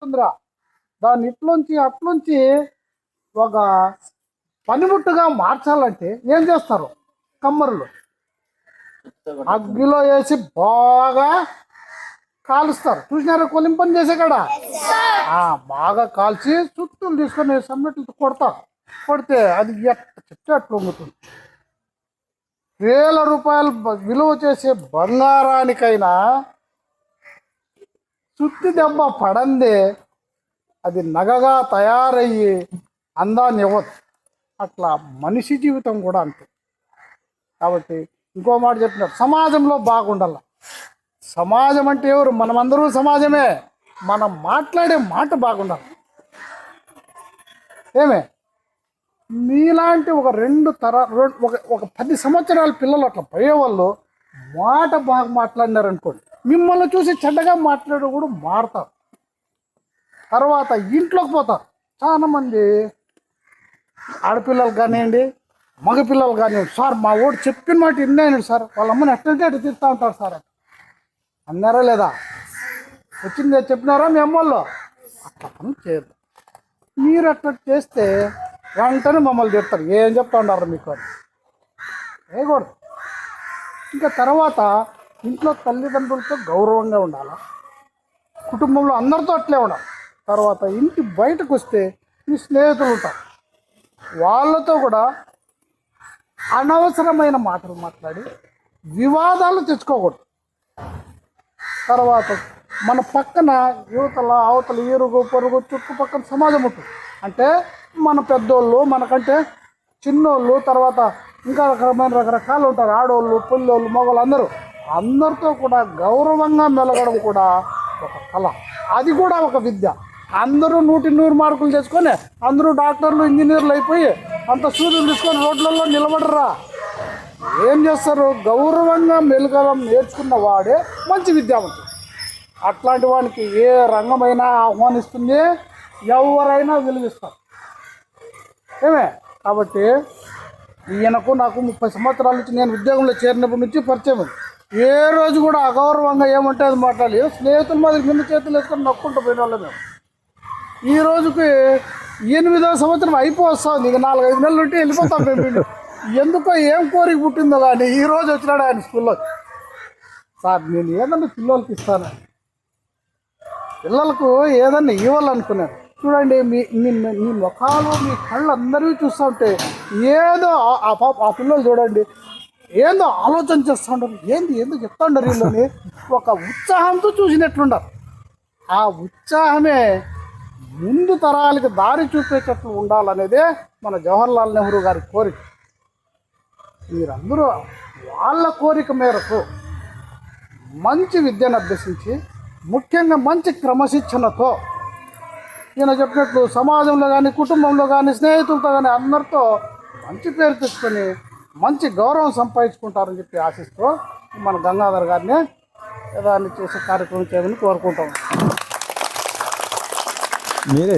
ఉందిరా దాన్ని ఇట్లోంచి అట్లోంచి ఒక పనిముట్టుగా మార్చాలంటే ఏం చేస్తారు? కమ్మరులు అగ్గిలో వేసి బాగా కాలుస్తారు. చూసినారా కొలింపని చేసే కాడ బాగా కాల్చి చుట్టూ తీసుకొని సమ్మెట్లతో కొడతారు. కొడితే అది చెప్తే అట్లా వంగుతుంది. వేల రూపాయలు విలువ చేసే బంగారానికైనా చుట్టి దెబ్బ పడందే అది నగగా తయారయ్యి అందాన్ని ఇవ్వదు. అట్లా మనిషి జీవితం కూడా అంతే. కాబట్టి ఇంకో మాట చెప్పినారు, సమాజంలో బాగుండాల. సమాజం అంటే ఎవరు? మనమందరూ సమాజమే. మనం మాట్లాడే మాట బాగుండాలి. ఏమే మీలాంటి ఒక 10 సంవత్సరాల పిల్లలు అట్లా పోయేవాళ్ళు మాట బాగా మాట్లాడినారనుకోండి, మిమ్మల్ని చూసి చెడ్డగా మాట్లాడే కూడా మారుతారు. తర్వాత ఇంట్లోకి పోతారు. చాలామంది ఆడపిల్లలు కానివ్వండి, మగపిల్లలు కానివ్వండి, సార్ మా ఓడు చెప్పిన మాట విన్నాయండి సార్, వాళ్ళ అమ్మని ఎట్లంటే అటు తిరుగుతూ ఉంటారు సార్ అన్నారా లేదా? వచ్చింది చెప్పినారా మీ అమ్మల్లో? అట్లా పని చేయదు. మీరు అట్లా చేస్తే వెంటనే మమ్మల్ని చెప్తారు, ఏం చెప్తా ఉన్నారు మీకు అని వేయకూడదు. ఇంకా తర్వాత ఇంట్లో తల్లిదండ్రులతో గౌరవంగా ఉండాలి, కుటుంబంలో అందరితో అట్లే ఉండాలి. తర్వాత ఇంటి బయటకు వస్తే మీ స్నేహితులు ఉంటారు, వాళ్ళతో కూడా అనవసరమైన మాటలు మాట్లాడి వివాదాలు తెచ్చుకోకూడదు. తర్వాత మన పక్కన యువతల అవతల ఇరుగు పొరుగు చుట్టుపక్కల సమాజం ఉంటుంది. అంటే మన పెద్దోళ్ళు, మనకంటే చిన్నోళ్ళు, తర్వాత ఇంకా రకరకాలు ఉంటారు. ఆడోళ్ళు, పుల్లోళ్ళు, మగవాళ్ళు అందరితో కూడా గౌరవంగా మెలగడం కూడా ఒక కళ. అది కూడా ఒక విద్య. అందరూ 100 మార్కులు తెచ్చుకొని అందరూ డాక్టర్లు, ఇంజనీర్లు అయిపోయి అంత సూదులు తీసుకొని రోడ్లలో నిలబడరా. ఏం చేస్తారు? గౌరవంగా మెలగడం నేర్చుకున్న వాడే మంచి విద్యావంతుడు. అట్లాంటి వానికి ఏ రంగమైనా ఆహ్వానిస్తుంది, ఎవరైనా విలువిస్తారు. ఏమే కాబట్టి ఈయనకు నాకు 30 సంవత్సరాల నుంచి నేను ఉద్యోగంలో చేరినప్పటి నుంచి పరిచయం ఉంది. ఏ రోజు కూడా అగౌరవంగా ఏమంటే అది మాట్లాడి స్నేహితుల మాదిరి ముందు చేతులు వేసుకొని నొక్కుంటూ పోయిన వాళ్ళం మేము. ఈ రోజుకి 8వ సంవత్సరం అయిపోతుంది. ఇక 4-5 నెలలు ఉంటే వెళ్ళిపోతాం మేము. ఎందుకో ఏం కోరిక పుట్టిందో కానీ ఈ రోజు వచ్చినాడు ఆయన స్కూల్లో. సార్ నేను ఏదన్నా పిల్లలకి ఇస్తాను, పిల్లలకు ఏదన్నా ఇవ్వాలనుకున్నాను. చూడండి మీ ముఖాలు, మీ కళ్ళు అందరివి చూస్తూ ఉంటే ఏదో ఆ పిల్లలు చూడండి ఏందో ఆలోచన చేస్తూ ఉంటారు. ఏందో చెప్తా ఉండరు వీళ్ళని ఒక ఉత్సాహంతో చూసినట్లుండరు. ఆ ఉత్సాహమే ముందు తరాలకి దారి చూపేటట్లు ఉండాలనేదే మన జవహర్లాల్ నెహ్రూ గారి కోరిక. మీరందరూ వాళ్ళ కోరిక మేరకు మంచి విద్యను అభ్యసించి, ముఖ్యంగా మంచి క్రమశిక్షణతో ఈయన చెప్పినట్లు సమాజంలో కానీ, కుటుంబంలో కానీ, స్నేహితులతో కానీ అందరితో మంచి పేరు తెచ్చుకొని మంచి గౌరవం సంపాదించుకుంటారని చెప్పి ఆశిస్తూ మన గంగాధర్ గారిని ఏదాన్ని చేసే కార్యక్రమం చేయమని కోరుకుంటాం. మీరే